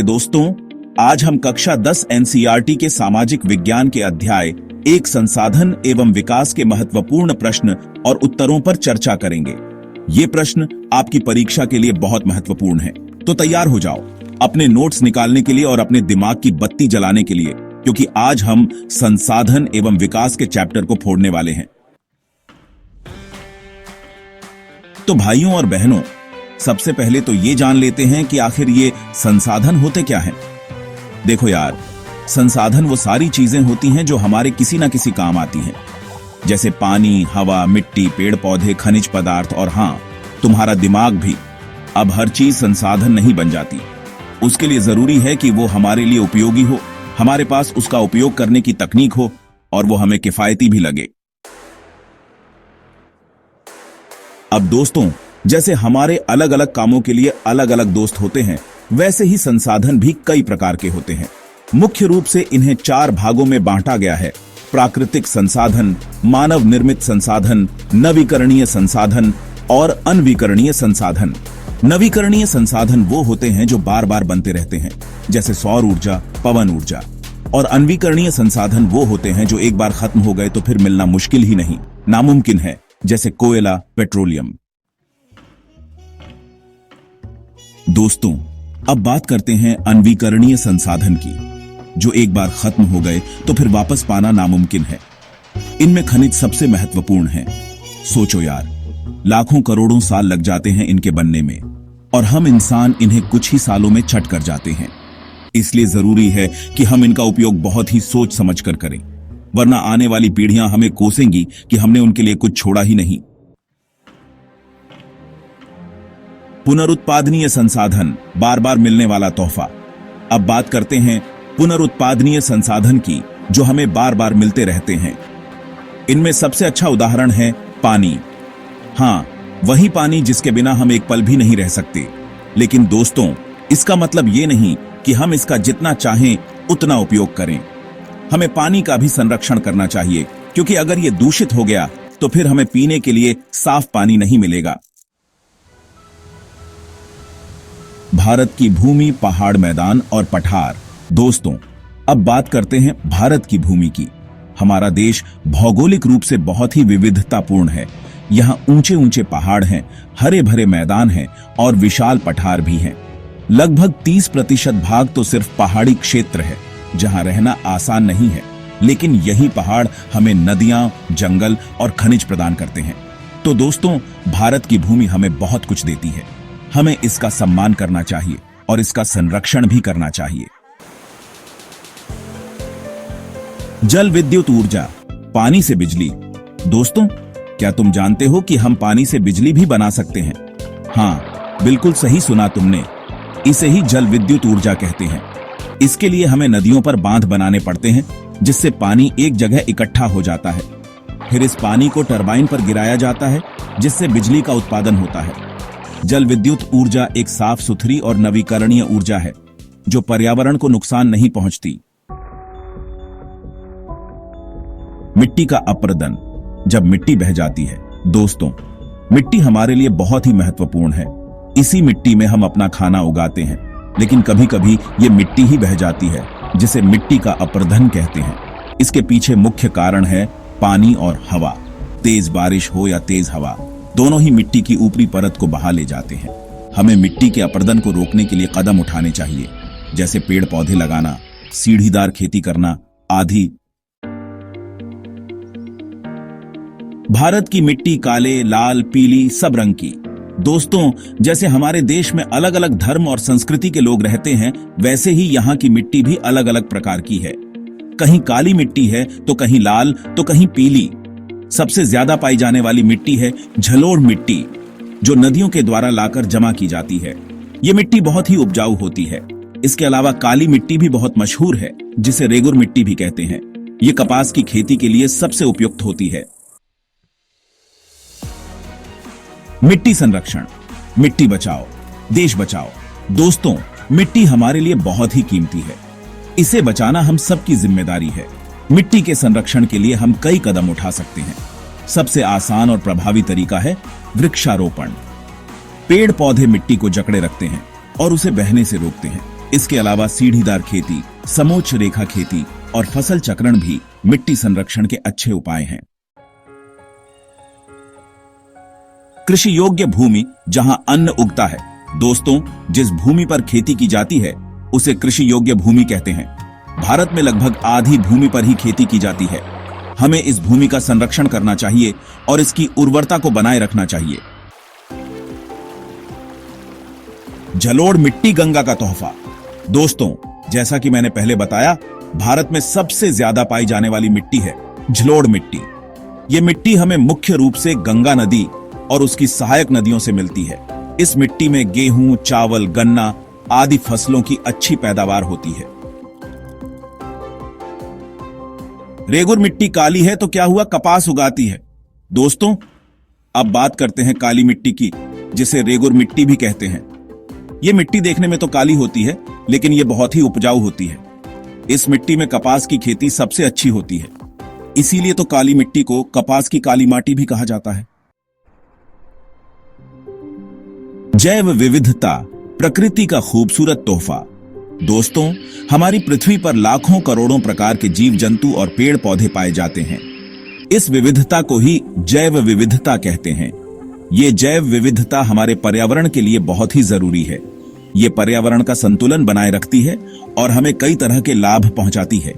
दोस्तों, आज हम कक्षा 10 एनसीईआरटी के सामाजिक विज्ञान के अध्याय एक संसाधन एवं विकास के महत्वपूर्ण प्रश्न और उत्तरों पर चर्चा करेंगे। ये प्रश्न आपकी परीक्षा के लिए बहुत महत्वपूर्ण है, तो तैयार हो जाओ अपने नोट्स निकालने के लिए और अपने दिमाग की बत्ती जलाने के लिए, क्योंकि आज हम संसाधन एवं विकास के चैप्टर को फोड़ने वाले हैं। तो भाइयों और बहनों, सबसे पहले तो ये जान लेते हैं कि आखिर ये संसाधन होते क्या हैं। देखो यार, संसाधन वो सारी चीजें होती हैं जो हमारे किसी ना किसी काम आती हैं, जैसे पानी, हवा, मिट्टी, पेड़ पौधे, खनिज पदार्थ और हाँ, तुम्हारा दिमाग भी। अब हर चीज संसाधन नहीं बन जाती, उसके लिए जरूरी है कि वो हमारे लिए उपयोगी हो, हमारे पास उसका उपयोग करने की तकनीक हो और वो हमें किफायती भी लगे। अब दोस्तों, जैसे हमारे अलग अलग कामों के लिए अलग अलग दोस्त होते हैं, वैसे ही संसाधन भी कई प्रकार के होते हैं। मुख्य रूप से इन्हें 4 भागों में बांटा गया है: प्राकृतिक संसाधन, मानव निर्मित संसाधन, नवीकरणीय संसाधन और अनवीकरणीय संसाधन। नवीकरणीय संसाधन वो होते हैं जो बार बार बनते रहते हैं, जैसे सौर ऊर्जा, पवन ऊर्जा। और अनवीकरणीय संसाधन वो होते हैं जो एक बार खत्म हो गए तो फिर मिलना मुश्किल ही नहीं, नामुमकिन है, जैसे कोयला, पेट्रोलियम। दोस्तों, अब बात करते हैं अनवीकरणीय संसाधन की, जो एक बार खत्म हो गए तो फिर वापस पाना नामुमकिन है। इनमें खनिज सबसे महत्वपूर्ण है। सोचो यार, लाखों करोड़ों साल लग जाते हैं इनके बनने में, और हम इंसान इन्हें कुछ ही सालों में चट कर जाते हैं। इसलिए जरूरी है कि हम इनका उपयोग बहुत ही सोच समझ कर करें, वरना आने वाली पीढ़ियां हमें कोसेंगी कि हमने उनके लिए कुछ छोड़ा ही नहीं। पुनरुत्पादनीय संसाधन, बार बार मिलने वाला तोहफा। अब बात करते हैं पुनरुत्पादनीय संसाधन की, जो हमें बार बार मिलते रहते हैं। इनमें सबसे अच्छा उदाहरण है पानी। हाँ, वही पानी जिसके बिना हम एक पल भी नहीं रह सकते। लेकिन दोस्तों, इसका मतलब ये नहीं कि हम इसका जितना चाहें उतना उपयोग करें। हमें पानी का भी संरक्षण करना चाहिए, क्योंकि अगर ये दूषित हो गया तो फिर हमें पीने के लिए साफ पानी नहीं मिलेगा। भारत की भूमि, पहाड़, मैदान और पठार। दोस्तों, अब बात करते हैं भारत की भूमि की। हमारा देश भौगोलिक रूप से बहुत ही विविधतापूर्ण है। यहाँ ऊंचे ऊंचे पहाड़ हैं, हरे भरे मैदान हैं और विशाल पठार भी हैं। लगभग 30% भाग तो सिर्फ पहाड़ी क्षेत्र है, जहाँ रहना आसान नहीं है। लेकिन यही पहाड़ हमें नदियां, जंगल और खनिज प्रदान करते हैं। तो दोस्तों, भारत की भूमि हमें बहुत कुछ देती है। हमें इसका सम्मान करना चाहिए और इसका संरक्षण भी करना चाहिए। जल विद्युत ऊर्जा, पानी से बिजली। दोस्तों, क्या तुम जानते हो कि हम पानी से बिजली भी बना सकते हैं? हाँ, बिल्कुल सही सुना तुमने। इसे ही जल विद्युत ऊर्जा कहते हैं। इसके लिए हमें नदियों पर बांध बनाने पड़ते हैं, जिससे पानी एक जगह इकट्ठा हो जाता है। फिर इस पानी को टरबाइन पर गिराया जाता है, जिससे बिजली का उत्पादन होता है। जल विद्युत ऊर्जा एक साफ सुथरी और नवीकरणीय ऊर्जा है, जो पर्यावरण को नुकसान नहीं पहुंचती। मिट्टी का अपरदन, जब मिट्टी बह जाती है। दोस्तों, मिट्टी हमारे लिए बहुत ही महत्वपूर्ण है। इसी मिट्टी में हम अपना खाना उगाते हैं, लेकिन कभी कभी ये मिट्टी ही बह जाती है, जिसे मिट्टी का अपरदन कहते हैं। इसके पीछे मुख्य कारण है पानी और हवा। तेज बारिश हो या तेज हवा, दोनों ही मिट्टी की ऊपरी परत को बहा ले जाते हैं। हमें मिट्टी के अपरदन को रोकने के लिए कदम उठाने चाहिए, जैसे पेड़ पौधे लगाना, सीढ़ीदार खेती करना आदि। भारत की मिट्टी काले, लाल, पीली सब रंग की। दोस्तों, जैसे हमारे देश में अलग अलग धर्म और संस्कृति के लोग रहते हैं, वैसे ही यहाँ की मिट्टी भी अलग अलग प्रकार की है। कहीं काली मिट्टी है तो कहीं लाल तो कहीं पीली। सबसे ज्यादा पाई जाने वाली मिट्टी है झलोड़ मिट्टी, जो नदियों के द्वारा लाकर जमा की जाती है। ये मिट्टी बहुत ही उपजाऊ होती है। इसके अलावा काली मिट्टी भी बहुत मशहूर है, जिसे रेगुर मिट्टी भी कहते हैं। ये कपास की खेती के लिए सबसे उपयुक्त होती है। मिट्टी संरक्षण, मिट्टी बचाओ, देश बचाओ। दोस्तों, मिट्टी हमारे लिए बहुत ही कीमती है। इसे बचाना हम सबकी जिम्मेदारी है। मिट्टी के संरक्षण के लिए हम कई कदम उठा सकते हैं। सबसे आसान और प्रभावी तरीका है वृक्षारोपण। पेड़ पौधे मिट्टी को जकड़े रखते हैं और उसे बहने से रोकते हैं। इसके अलावा सीढ़ीदार खेती, समोच्च रेखा खेती और फसल चक्रण भी मिट्टी संरक्षण के अच्छे उपाय हैं। कृषि योग्य भूमि जहां अन्न उगता है। दोस्तों, जिस भूमि पर खेती की जाती है उसे कृषि योग्य भूमि कहते हैं। भारत में लगभग आधी भूमि पर ही खेती की जाती है। हमें इस भूमि का संरक्षण करना चाहिए और इसकी उर्वरता को बनाए रखना चाहिए। जलोढ़ मिट्टी गंगा का तोहफा। दोस्तों, जैसा कि मैंने पहले बताया, भारत में सबसे ज्यादा पाई जाने वाली मिट्टी है जलोढ़ मिट्टी। ये मिट्टी हमें मुख्य रूप से गंगा नदी और उसकी सहायक नदियों से मिलती है। इस मिट्टी में गेहूं, चावल, गन्ना आदि फसलों की अच्छी पैदावार होती है। रेगुर मिट्टी काली है तो क्या हुआ, कपास उगाती है। दोस्तों, अब बात करते हैं काली मिट्टी की, जिसे रेगुर मिट्टी भी कहते हैं। यह मिट्टी देखने में तो काली होती है, लेकिन यह बहुत ही उपजाऊ होती है। इस मिट्टी में कपास की खेती सबसे अच्छी होती है, इसीलिए तो काली मिट्टी को कपास की काली माटी भी कहा जाता है। जैव विविधता प्रकृति का खूबसूरत तोहफा। दोस्तों, हमारी पृथ्वी पर लाखों करोड़ों प्रकार के जीव जंतु और पेड़ पौधे पाए जाते हैं। इस विविधता को ही जैव विविधता कहते हैं। ये जैव विविधता हमारे पर्यावरण के लिए बहुत ही जरूरी है। ये पर्यावरण का संतुलन बनाए रखती है और हमें कई तरह के लाभ पहुंचाती है।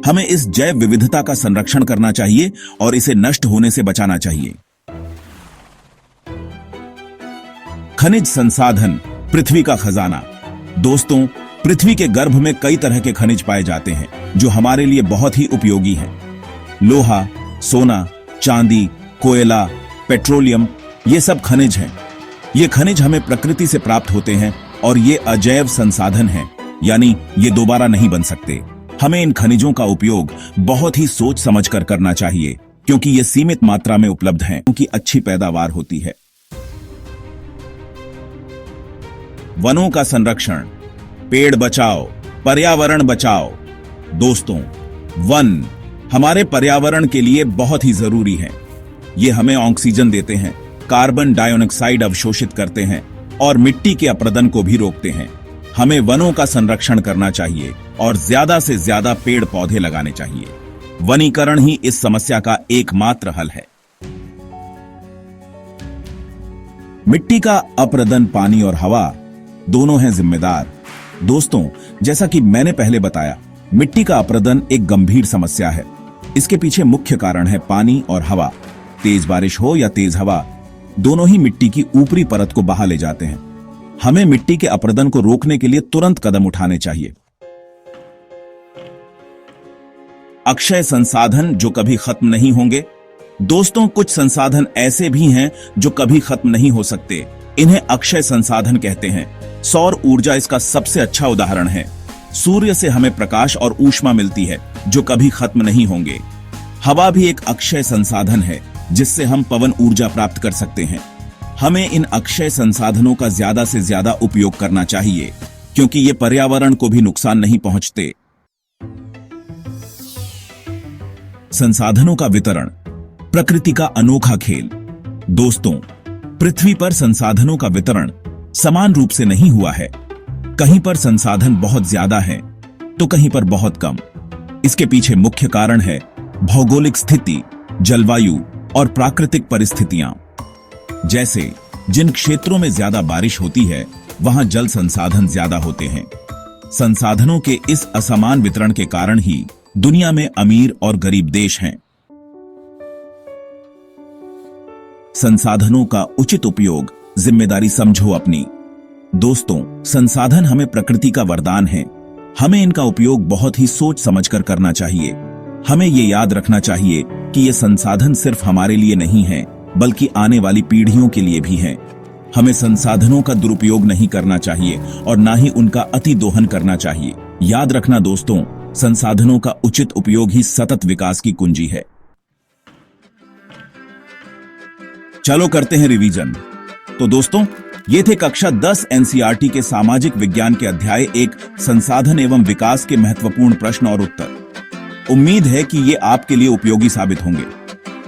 हमें इस जैव विविधता का संरक्षण करना चाहिए और इसे नष्ट होने से बचाना चाहिए। खनिज संसाधन पृथ्वी का खजाना। दोस्तों, पृथ्वी के गर्भ में कई तरह के खनिज पाए जाते हैं जो हमारे लिए बहुत ही उपयोगी हैं। लोहा, सोना, चांदी, कोयला, पेट्रोलियम, ये सब खनिज हैं। ये खनिज हमें प्रकृति से प्राप्त होते हैं और ये अजैव संसाधन हैं, यानी ये दोबारा नहीं बन सकते। हमें इन खनिजों का उपयोग बहुत ही सोच समझकर करना चाहिए, क्योंकि ये सीमित मात्रा में उपलब्ध हैं, उनकी अच्छी पैदावार होती है। वनों का संरक्षण, पेड़ बचाओ, पर्यावरण बचाओ। दोस्तों, वन हमारे पर्यावरण के लिए बहुत ही जरूरी है। ये हमें ऑक्सीजन देते हैं, कार्बन डाइऑक्साइड अवशोषित करते हैं और मिट्टी के अपरदन को भी रोकते हैं। हमें वनों का संरक्षण करना चाहिए और ज्यादा से ज्यादा पेड़ पौधे लगाने चाहिए। वनीकरण ही इस समस्या का एकमात्र हल है। मिट्टी का अपरदन पानी और हवा दोनों हैं जिम्मेदार। दोस्तों, जैसा कि मैंने पहले बताया, मिट्टी का अपरदन एक गंभीर समस्या है। इसके पीछे मुख्य कारण है पानी और हवा। तेज बारिश हो या तेज हवा, दोनों ही मिट्टी की ऊपरी परत को बहा ले जाते हैं। हमें मिट्टी के अपरदन को रोकने के लिए तुरंत कदम उठाने चाहिए। अक्षय संसाधन जो कभी खत्म नहीं होंगे। दोस्तों, कुछ संसाधन ऐसे भी हैं जो कभी खत्म नहीं हो सकते। इन्हें अक्षय संसाधन कहते हैं। सौर ऊर्जा इसका सबसे अच्छा उदाहरण है। सूर्य से हमें प्रकाश और ऊष्मा मिलती है जो कभी खत्म नहीं होंगे। हवा भी एक अक्षय संसाधन है जिससे हम पवन ऊर्जा प्राप्त कर सकते हैं। हमें इन अक्षय संसाधनों का ज्यादा से ज्यादा उपयोग करना चाहिए, क्योंकि ये पर्यावरण को भी नुकसान नहीं पहुंचते। संसाधनों का वितरण प्रकृति का अनोखा खेल। दोस्तों, पृथ्वी पर संसाधनों का वितरण समान रूप से नहीं हुआ है। कहीं पर संसाधन बहुत ज्यादा है तो कहीं पर बहुत कम। इसके पीछे मुख्य कारण है भौगोलिक स्थिति, जलवायु और प्राकृतिक परिस्थितियां। जैसे जिन क्षेत्रों में ज्यादा बारिश होती है वहां जल संसाधन ज्यादा होते हैं। संसाधनों के इस असमान वितरण के कारण ही दुनिया में अमीर और गरीब देश हैं। संसाधनों का उचित उपयोग, जिम्मेदारी समझो अपनी। दोस्तों, संसाधन हमें प्रकृति का वरदान है। हमें इनका उपयोग बहुत ही सोच समझकर करना चाहिए। हमें ये याद रखना चाहिए कि ये संसाधन सिर्फ हमारे लिए नहीं है, बल्कि आने वाली पीढ़ियों के लिए भी हैं। हमें संसाधनों का दुरुपयोग नहीं करना चाहिए और ना ही उनका अति दोहन करना चाहिए। याद रखना दोस्तों, संसाधनों का उचित उपयोग ही सतत विकास की कुंजी है। चलो करते हैं रिवीजन। तो दोस्तों, ये थे कक्षा 10 एनसीईआरटी के सामाजिक विज्ञान के अध्याय 1 संसाधन एवं विकास के महत्वपूर्ण प्रश्न और उत्तर। उम्मीद है कि ये आपके लिए उपयोगी साबित होंगे।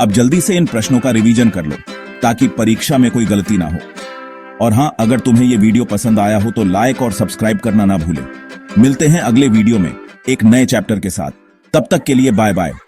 अब जल्दी से इन प्रश्नों का रिवीजन कर लो ताकि परीक्षा में कोई गलती ना हो। और हां, अगर तुम्हें ये वीडियो पसंद आया हो तो लाइक और सब्सक्राइब करना ना भूलें। मिलते हैं अगले वीडियो में एक नए चैप्टर के साथ। तब तक के लिए बाय बाय।